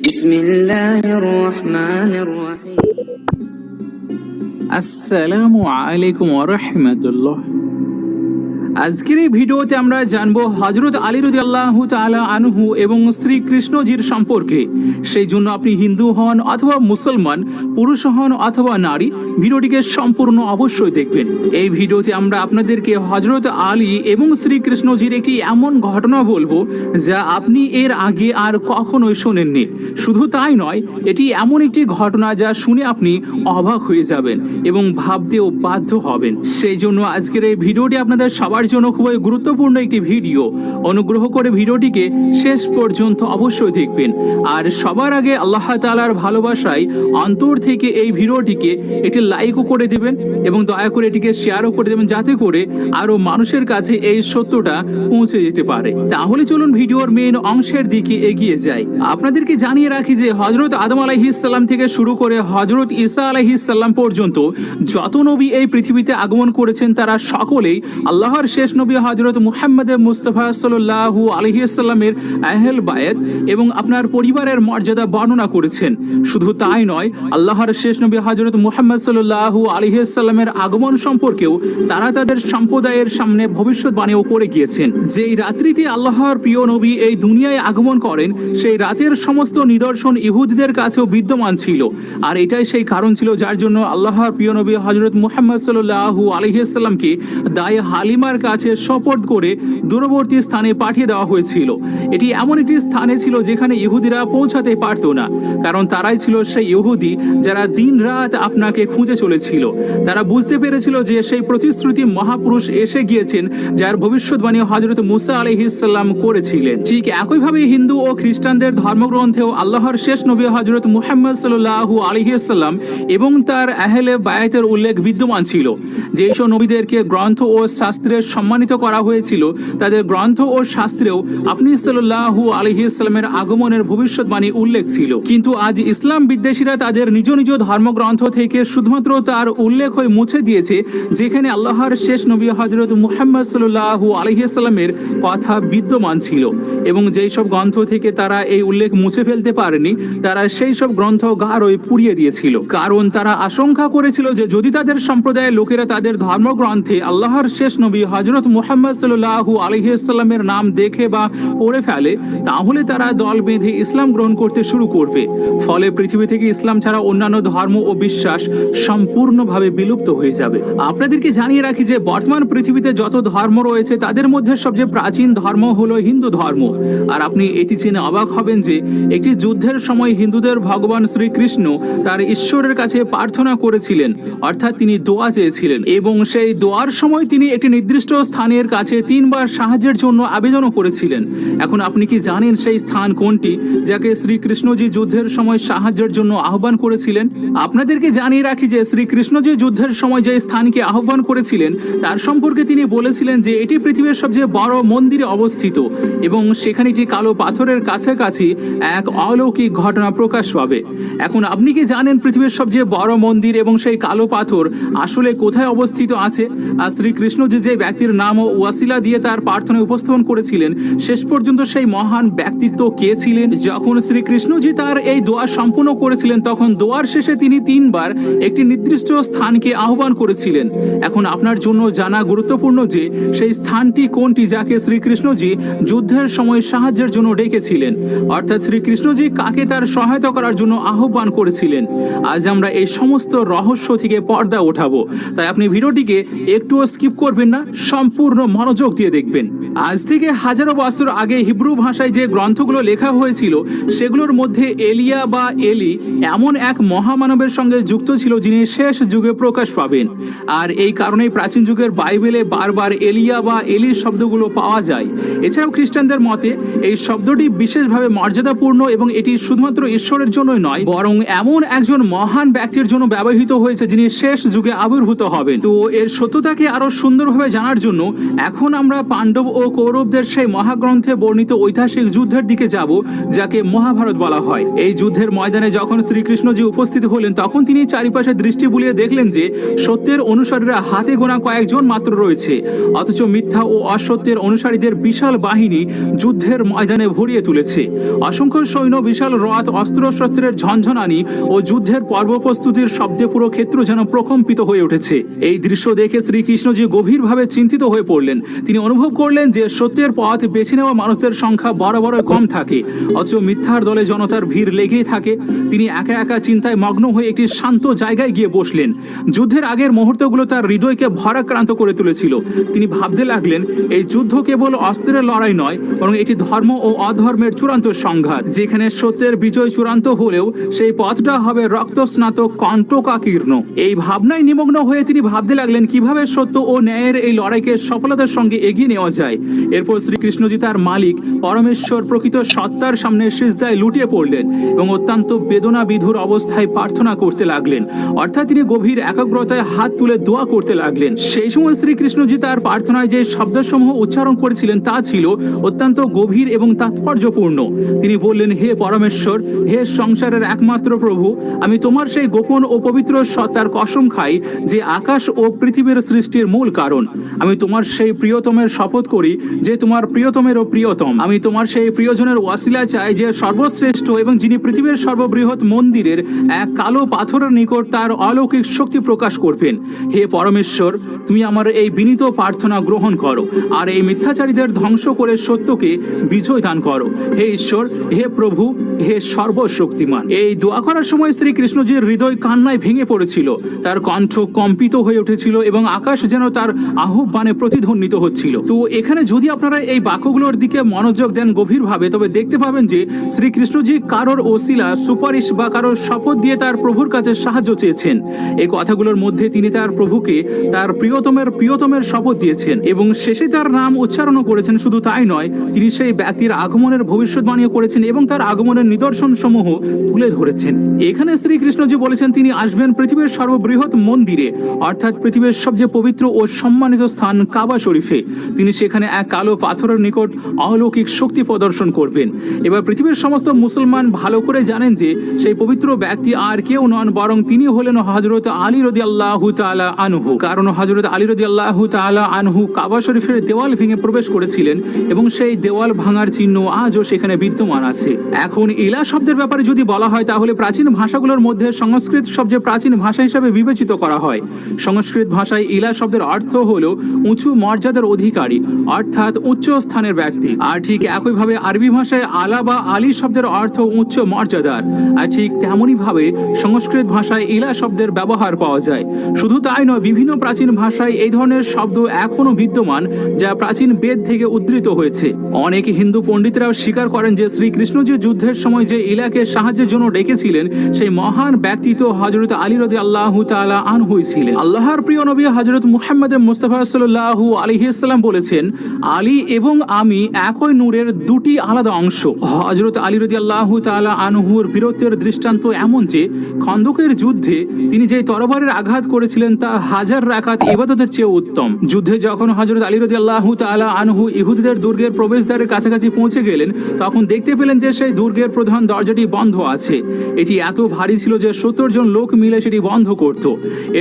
বিসমিল্লাহির রহমানির রহিম। আসসালামু আলাইকুম ওয়া রাহমাতুল্লাহ। আজকের এই ভিডিওতে আমরা জানবো হযরত আলী রাদিয়াল্লাহু তাআলা আনহু এবং শ্রী কৃষ্ণজির সম্পর্কে। সেই জন্য আপনি হিন্দু হন অথবা মুসলমান, পুরুষ হন অথবা নারী, ভিডিওটিকে সম্পূর্ণ অবশ্যই দেখবেন। এই ভিডিওতে আমরা আপনাদেরকে হযরত আলী এবং শ্রী কৃষ্ণজির একটি এমন ঘটনা বলবো যা আপনি এর আগে আর কখনোই শোনেননি। শুধু তাই নয়, এটি এমন একটি ঘটনা যা শুনে আপনি অবাক হয়ে যাবেন এবং ভাবতেও বাধ্য হবেন। সেই জন্য আজকের এই ভিডিওটি আপনাদের সবার জন্য খুবই গুরুত্বপূর্ণ একটি ভিডিও। অনুগ্রহ করে ভিডিওটিকে শেষ পর্যন্ত অবশ্যই দেখবেন। আর সবার আগে আল্লাহ তাআলার ভালোবাসায় অন্তর থেকে এই ভিডিওটিকে একটি লাইকও করে দেবেন এবং দয়া করে এটিকে শেয়ারও করে দেবেন, যাতে করে আরো মানুষের কাছে এই সত্যটা পৌঁছে যেতে পারে। তাহলে চলুন ভিডিওর মেইন অংশের দিকে এগিয়ে যাই। আপনাদেরকে জানিয়ে রাখি যে হযরত আদম আলাইহিস সালাম থেকে শুরু করে হযরত ঈসা আলাইহিস সালাম পর্যন্ত যত নবী এই পৃথিবীতে আগমন করেছেন তারা সকলেই আল্লাহর শেষ নবী হযরত মুহাম্মদ মুস্তাফা সাল্লাল্লাহু আলাইহি সাল্লামের আহল বায়াত এবং আপনার পরিবারের মর্যাদা বর্ণনা করেছেন। শুধু তাই নয়, আল্লাহর শেষ নবী হযরত মুহাম্মদ সাল্লাল্লাহু আলাইহি সাল্লামের আগমন সম্পর্কেও তারা তাদের সম্প্রদায়ের সামনে ভবিষ্যৎবাণীও করে গিয়েছেন। যেই রাত্রিতে আল্লাহর প্রিয় নবী এই দুনিয়ায় আগমন করেন, সেই রাতের সমস্ত নিদর্শন ইহুদিদের কাছেও বিদ্যমান ছিল। আর এটাই সেই কারণ ছিল যার জন্য আল্লাহর প্রিয় নবী হযরত মুহাম্মদ সাল্লাল্লাহু আলাইহি সাল্লামকে দায়ে হালিমার কাছে শপথ করে দূরবর্তী স্থানে পাঠিয়ে দেওয়া হয়েছিল। এটি এমন একটি স্থানে ছিল যেখানে ইহুদিরা পৌঁছাতে পারত না, কারণ তারাই ছিল সেই ইহুদি যারা দিন রাত আপনাকে খুঁজে চলেছিল। তারা বুঝতে পেরেছিল যে সেই প্রতিশ্রুতি মহাপুরুষ এসে গিয়েছেন যার ভবিষ্যৎবাণী হযরত মুসা আলাইহিস সালাম করেছিলেন। ঠিক একইভাবে হিন্দু ও খ্রিস্টানদের ধর্মগ্রন্থেও আল্লাহর শেষ নবী হযরত মুহাম্মদ সাল্লাল্লাহু আলাইহি সাল্লাম এবং তার আহলে বায়াতের উল্লেখ বিদ্যমান ছিল। যেসব নবীদেরকে গ্রন্থ ও শাস্ত্রের সম্মানিত করা হয়েছিল, তাদের গ্রন্থ ও শাস্ত্রেও আপনি সাল্লাল্লাহু আলাইহি সাল্লামের আগমনের ভবিষ্যৎবাণী উল্লেখ ছিল। কিন্তু আজ ইসলাম বিদ্বেষীরা তাদের নিজ নিজ ধর্মগ্রন্থ থেকে শুধুমাত্র তার উল্লেখ হয়ে মুছে দিয়েছে যেখানে আল্লাহর শেষ নবী হযরত মুহাম্মদ সাল্লাল্লাহু আলাইহি সাল্লামের কথা বিদ্যমান ছিল। এবং যেই সব গ্রন্থ থেকে তারা এই উল্লেখ মুছে ফেলতে পারেনি, তারা সেই সব গ্রন্থ গাঢ়ই পুড়িয়ে দিয়েছিল। কারণ তারা আশঙ্কা করেছিল যে যদি তাদের সম্প্রদায়ের লোকেরা তাদের ধর্মগ্রন্থে আল্লাহর শেষ নবী হযরত মুহাম্মদ সাল্লাল্লাহু আলাইহি সাল্লামের নাম দেখে বা পড়ে ফেলে, তাহলে তারা দল বেঁধে ইসলাম গ্রহণ করতে শুরু করবে। ফলে পৃথিবী থেকে ইসলাম ছাড়া অন্যান্য ধর্ম ও বিশ্বাস সম্পূর্ণভাবে বিলুপ্ত হয়ে যাবে। আপনাদেরকে জানিয়ে রাখি যে বর্তমান পৃথিবীতে যত ধর্ম রয়েছে তাদের মধ্যে সবচেয়ে প্রাচীন ধর্ম হলো হিন্দু ধর্ম। আর আপনি এটি জেনে অবাক হবেন যে একটি যুদ্ধের সময় হিন্দুদের ভগবান শ্রীকৃষ্ণ তার ঈশ্বরের কাছে প্রার্থনা করেছিলেন, অর্থাৎ তিনি দোয়া চেয়েছিলেন, এবং সেই দোয়ার সময় তিনি একটি নির্দিষ্ট স্থানের কাছে 3 বার সাহায্যের জন্য আবেদনও করেছিলেন। এখন আপনি কি জানেন সেই স্থান কোনটি যাকে শ্রীকৃষ্ণজি যুদ্ধের সময় সাহায্যের জন্য আহ্বান করেছিলেন? আপনাদেরকে জানিয়ে রাখি যে শ্রীকৃষ্ণজি যুদ্ধের সময় যে স্থানকে আহ্বান করেছিলেন তার সম্পর্কে তিনি বলেছিলেন যে এটি পৃথিবীর সবচেয়ে বড় মন্দিরে অবস্থিত এবং সেখানে একটি কালো পাথরের কাছাকাছি এক অলৌকিক ঘটনা প্রকাশ পাবে। এখন আপনি কি জানেন পৃথিবীর সবচেয়ে বড় মন্দির এবং সেই কালো পাথর আসলে কোথায় অবস্থিত আছে? আর শ্রীকৃষ্ণজি যে ব্যক্তির নাম ও ওয়াসিলা দিয়ে তার প্রার্থনা উপস্থাপন করেছিলেন, শেষ পর্যন্ত সেই মহান ব্যক্তিত্ব কে ছিলেন? যখন শ্রীকৃষ্ণজি তার এই দোয়া সম্পূর্ণ করেছিলেন, তখন দোয়ার শেষে তিনি 3 বার একটি নির্দিষ্ট স্থানকে আহ্বান করেছিলেন। এখন আপনার জন্য জানা গুরুত্বপূর্ণ যে সেই স্থানটি কোনটি যাকে শ্রীকৃষ্ণজি যুদ্ধের সময় সাহায্যের জন্য ডেকেছিলেন, অর্থাৎ শ্রীকৃষ্ণজি কাকে তার সহায়তা করার জন্য আহ্বান করেছিলেন। আজ আমরা এই সমস্ত রহস্য থেকে পর্দা ওঠাবো, তাই আপনি ভিডিওটিকে একটুও স্কিপ করবেন না, সম্পূর্ণ মনোযোগ দিয়ে দেখবেন। আজ থেকে হাজারো বছর আগে হিব্রু ভাষায় যে গ্রন্থগুলো লেখা হয়েছিল সেগুলোর মধ্যে এলিয়া বা এলি এমন এক মহামানবের সঙ্গে যুক্ত ছিল যিনি শেষ যুগে প্রকাশ পাবেন। আর এই কারণেই প্রাচীন যুগের বাইবেলে বারবার এলিয়া বা এলির শব্দগুলো পাওয়া যায়। এছাড়াও খ্রিস্টানদের মতে এই শব্দটি বিশেষভাবে মর্যাদাপূর্ণ এবং এটি শুধুমাত্র ঈশ্বরের জন্যই নয়, বরং এমন একজন মহান ব্যক্তির জন্য ব্যবহৃত হয়েছে যিনি শেষ যুগে আবির্ভূত হবেন। তো এর সত্যতাকে আরো সুন্দরভাবে জানার জন্য এখন আমরা পাণ্ডব ও কৌরবদের সেই মহাগ্রন্থে বর্ণিত ঐতিহাসিক যুদ্ধের দিকে যাব, যাকে মহাভারত বলা হয়। এই যুদ্ধের ময়দানে যখন শ্রীকৃষ্ণজি উপস্থিত হলেন, তখন তিনি চারিপাশে দৃষ্টি বুলিয়ে দেখলেন যে সত্যের অনুসারীরা হাতে গোনা কয়েকজন মাত্র রয়েছে, অথচ মিথ্যা ও অসত্যের অনুসারীদের বিশাল বাহিনী যুদ্ধের ময়দানে ভরিয়ে তুলেছে। অসংখ্য সৈন্য, বিশাল রথ, অস্ত্রশস্ত্রের ঝনঝনানি ও যুদ্ধের পর্ব প্রস্তুতির শব্দে পুরো ক্ষেত্র যেন প্রকম্পিত হয়ে উঠেছে। এই দৃশ্য দেখে শ্রীকৃষ্ণজি গভীরভাবে চিন্তিত হয়ে পড়লেন। তিনি অনুভব করলেন যে সত্যের পথ বেছে নেওয়া মানুষের সংখ্যা বড় কম থাকে, অথচ মিথ্যার দলে জনতার ভিড় লেগেই থাকে। তিনি একা একা চিন্তায় মগ্ন হয়ে একটি শান্ত জায়গায় গিয়ে বসলেন। যুদ্ধের আগের মুহূর্তগুলো তার হৃদয়কে ভারাক্রান্ত করে তুলেছিল। তিনি ভাবতে লাগলেন, এই যুদ্ধ কেবল অস্ত্রের লড়াই নয়, বরং এটি ধর্ম ও অধর্মের চূড়ান্ত সংঘাত, যেখানে সত্যের বিজয় চূড়ান্ত হলেও সেই পথটা হবে রক্তস্নাত কণ্টকাকীর্ণ। এই ভাবনায় নিমগ্ন হয়ে তিনি ভাবতে লাগলেন কিভাবে সত্য ও ন্যায়ের এই লড়াইকে সফলতার সঙ্গে এগিয়ে নেওয়া যায়। এরপর শ্রীকৃষ্ণজি তার মালিক পরমেশ্বর প্রকৃত সত্তার সামনে সিজদায় লুটিয়ে পড়লেন এবং অত্যন্ত বেদনা বিধুর অবস্থায় প্রার্থনা করতে লাগলেন। অর্থাৎ তিনি গভীর একাগ্রতায় হাত তুলে দোয়া করতে লাগলেন। সেই সময় শ্রীকৃষ্ণজি তার প্রার্থনায় যে শব্দসমূহ উচ্চারণ করেছিলেন তা ছিল অত্যন্ত গভীর এবং তাৎপর্যপূর্ণ। তিনি বললেন, হে পরমেশ্বর, হে সংসারের একমাত্র প্রভু, আমি তোমার সেই গোপন ও পবিত্র সত্তার কসম খাই যে আকাশ ও পৃথিবীর সৃষ্টির মূল কারণ। আমি তোমার সেই প্রিয়তমের শপথ করি যে তোমার প্রিয়তমেরও প্রিয়তম। আমি তোমার সেই প্রিয়জনের ওয়াসিলা চাই যে সর্বশ্রেষ্ঠ এবং যিনি পৃথিবীর সর্ববৃহৎ মন্দিরের এক কালো পাথরের নিকট তার অলৌকিক শক্তি প্রকাশ করবেন। হে পরমেশ্বর, তুমি আমার এই বিনীত প্রার্থনা গ্রহণ করো আর এই মিথ্যাচারীদের ধ্বংস করে সত্যকে বিজয় দান করো। হে ঈশ্বর, হে প্রভু, হে সর্বশক্তিমান। এই দোয়া করার সময় শ্রীকৃষ্ণজির হৃদয় কান্নায় ভেঙে পড়েছিল। তার কণ্ঠ কম্পিত হয়ে উঠেছিল এবং আকাশ যেন তার আহ্বানে প্রতিধ্বনিত হচ্ছিল। তো এখানে যদি আপনারা এই বাক্যগুলোর দিকে মনোযোগ দেন গভীরভাবে, তবে দেখতে পাবেন যে শ্রীকৃষ্ণজি কারোর ওসিলা, সুপারিশ বা কারোর শপথ দিয়ে তার প্রভুর কাছে সাহায্য চেয়েছেন। এই কথাগুলোর মধ্যে তিনি তার প্রভুকে তার প্রিয়তমের শপথ দিয়েছেন এবং শেষে তার নাম উচ্চারণও করেছেন। শুধু তাই নয়, তিনি সেই ব্যক্তির আগমনের ভবিষ্যৎবাণীও করেছেন এবং তার আগমনের নিদর্শন সমূহ তুলে ধরেছেন। এখানে শ্রীকৃষ্ণজি বলেছেন তিনি আসবেন পৃথিবীর সর্ববৃহৎ মন্দিরে, অর্থাৎ পৃথিবীর সবচেয়ে পবিত্র ও সম্মানিত স্থান কাবা শরীফে। তিনি সেখানে এক কালো পাথরের নিকট অলৌকিক শক্তি প্রদর্শন করবেন। এবার পৃথিবীর সমস্ত মুসলমান ভালো করে জানেন যে সেই পবিত্র ব্যক্তি আর কেউ নন, বরং তিনি হলেন হযরত আলী রাদিয়াল্লাহু তাআলা আনহু। কারণ হযরত আলী রাদিয়াল্লাহু তাআলা আনহু কাবা শরীফের দেওয়াল ভেঙে প্রবেশ করেছিলেন এবং সেই দেওয়াল ভাঙার চিহ্ন আজও সেখানে বিদ্যমান আছে। এখন ইলা শব্দের ব্যাপারে যদি বলা হয়, তাহলে প্রাচীন ভাষাগুলোর মধ্যে সংস্কৃত সবচেয়ে প্রাচীন ভাষা হিসাবে বিবেচিত করা হয়। সংস্কৃত ভাষায় ইলা শব্দের অর্থ হলো উঁচু মর্যাদার অধিকারী, অর্থাৎ উচ্চ স্থানের ব্যক্তি। আর ঠিক একইভাবে আরবি ভাষায় আলা বা আলী শব্দের অর্থ উচ্চ মর্যাদার। আর ঠিক তেমনই ভাবে সংস্কৃত ভাষায় ইলা শব্দের ব্যবহার পাওয়া যায়। শুধু তাই নয়, বিভিন্ন প্রাচীন ভাষায় এই ধরনের শব্দ এখনো বিদ্যমান, যা প্রাচীন বেদ থেকে উদ্ধৃত হয়েছে। অনেক হিন্দু পণ্ডিতরাও স্বীকার করেন যে শ্রীকৃষ্ণজি যুদ্ধের সময় যে ইলাকে সাহায্যের জন্য ডেকেছিলেন, সেই মহান ব্যক্তিত্ব হযরত আলী রাদিয়াল্লাহু তাআলা আনহু ছিলেন। আল্লাহর প্রিয় নবী হযরত মুহাম্মদ মুস্তাফা সাল্লাল্লাহু আলাইহি ওয়াসাল্লাম বলেছেন, আলী এবং আমি একই নূরের দুটি আলাদা অংশ। হযরত আলী রাদিয়াল্লাহু তাআলা আনহুর বীরত্বের দৃষ্টান্ত এমন যে খন্দকের যুদ্ধে তিনি যে তরবারের আঘাত করেছিলেন তা হাজার রাকাত ইবাদতের চেয়ে উত্তম। যুদ্ধে যখন হযরত আলী রাদিয়াল্লাহু তাআলা আনহু ইহুদিদের দুর্গের প্রবেশদ্বারের কাছাকাছি পৌঁছে গেলেন, তখন দেখতে পেলেন যে সেই দুর্গের প্রধান দরজাটি বন্ধ আছে। এটি এত ভারী ছিল যে 70 জন লোক মিলে সেটি বন্ধ করত।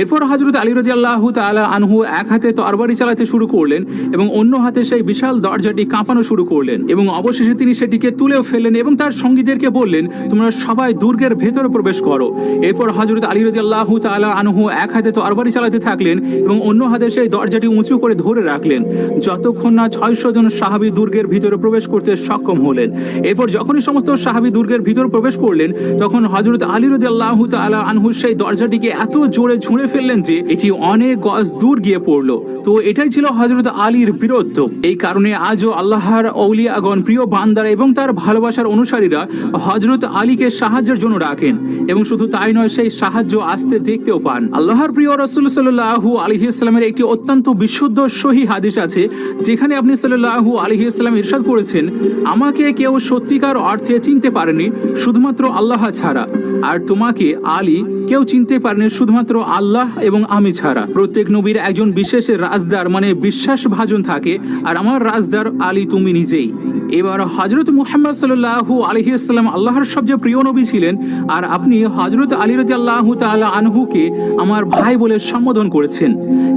এরপর হযরত আলী রাদিয়াল্লাহু তাআলা আনহু এক হাতে তরবারি চালাতে শুরু করলেন এবং অন্য হাতে সেই বিশাল দরজাটি কাঁপানো শুরু করলেন এবং অবশেষে তিনি সেটিকে তুলেও ফেললেন এবং তার সঙ্গীদেরকে বললেন, তোমরা সবাই দুর্গের ভেতরে প্রবেশ করো। এরপর হযরত আলী রাদিয়াল্লাহু তাআলা আনহু এক হাতে তরবারি চালাতে থাকলেন এবং অন্য হাতে সেই দরজাটি উঁচু করে ধরে রাখলেন, যতক্ষণ না 600 জন সাহাবী দুর্গের ভিতরে প্রবেশ করতে সক্ষম হলেন। এরপর যখনই সমস্ত সাহাবী দুর্গের ভিতরে প্রবেশ করলেন, তখন হযরত আলী রাদিয়াল্লাহু তাআলা আনহু সেই দরজাটিকে এত জোরে ছুঁড়ে ফেললেন যে এটি অনেক গজ দূর গিয়ে পড়ল। তো এটাই ছিল হযরত আলীর বীরত্ব। এই কারণে আজও আল্লাহর আউলিয়াগণ, প্রিয় বান্দারা এবং তার ভালোবাসার অনুসারীরা হযরত আলীকে সাহায্যের জন্য ডাকেন এবং শুধু তাই নয়, সেই সাহায্য আসতে দেখতেও পান। আল্লাহর প্রিয় রাসূল সাল্লাল্লাহু আলাইহি ওয়াসাল্লামের একটি অত্যন্ত বিশুদ্ধ সহিহ হাদিস আছে, যেখানে আপনি সাল্লাল্লাহু আলাইহি ওয়াসাল্লাম ইরশাদ করেছেন, আমাকে কেউ সত্যিকার অর্থে চিনতে পারেনি শুধুমাত্র আল্লাহ ছাড়া, আর তোমাকে আলী কেউ চিনতে পারেনি শুধুমাত্র আল্লাহ এবং আমি ছাড়া। প্রত্যেক নবীর একজন বিশেষ রাজদার মানে বিশ্বাসভাজন থাকে, আর আমার রাজদার আলী তুমি নিজেই। এবার হযরত মুহাম্মদ সাল্লাল্লাহু আলাইহি ওয়াসাল্লাম আল্লাহর সবচেয়ে প্রিয় নবী ছিলেন, আর আপনি হযরত আলী রাদিয়াল্লাহু তাআলা আনহুকে আমার ভাই বলে সম্বোধন করেছেন।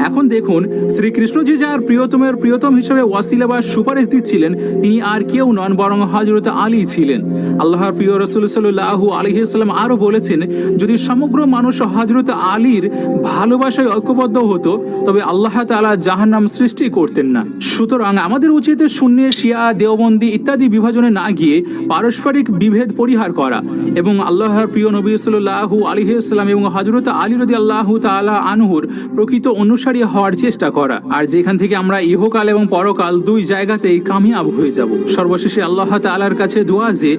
এখন দেখুন, শ্রীকৃষ্ণজি যার প্রিয়তমের প্রিয়তম হিসেবে ওয়াসিলা বা সুপারিশ দিচ্ছিলেন, তিনি আর কেউ নন বরং হযরত আলী ছিলেন। আল্লাহর প্রিয় রাসূল সাল্লাল্লাহু আলাইহি ওয়াসাল্লাম আরো বলেছেন, যদি সমগ্র মানুষ হযরত আলীর ভালোবাসায় ঐক্যবদ্ধ হতো তবে আল্লাহ তাআলা জাহান্নাম সৃষ্টি করতেন না। সুতরাং আমাদের উচিত সুন্নি, শিয়া, দেওবন্দি ইত্যাদি বিভাজনে না গিয়ে পারস্পরিক বিভেদ পরিহার করা এবং আল্লাহর প্রিয় নবী সাল্লাল্লাহু আলাইহি ওয়াসাল্লাম এবং হযরত আলী রাদিয়াল্লাহু তাআলা আনহুর প্রকৃত অনুসারী হওয়ার চেষ্টা করা, আর যেখান থেকে আমরা ইহকাল এবং পরকাল দুই জায়গাতেই কামিয়াব হয়ে যাব। সর্বশেষে আল্লাহ তাআলার কাছে দোয়া যে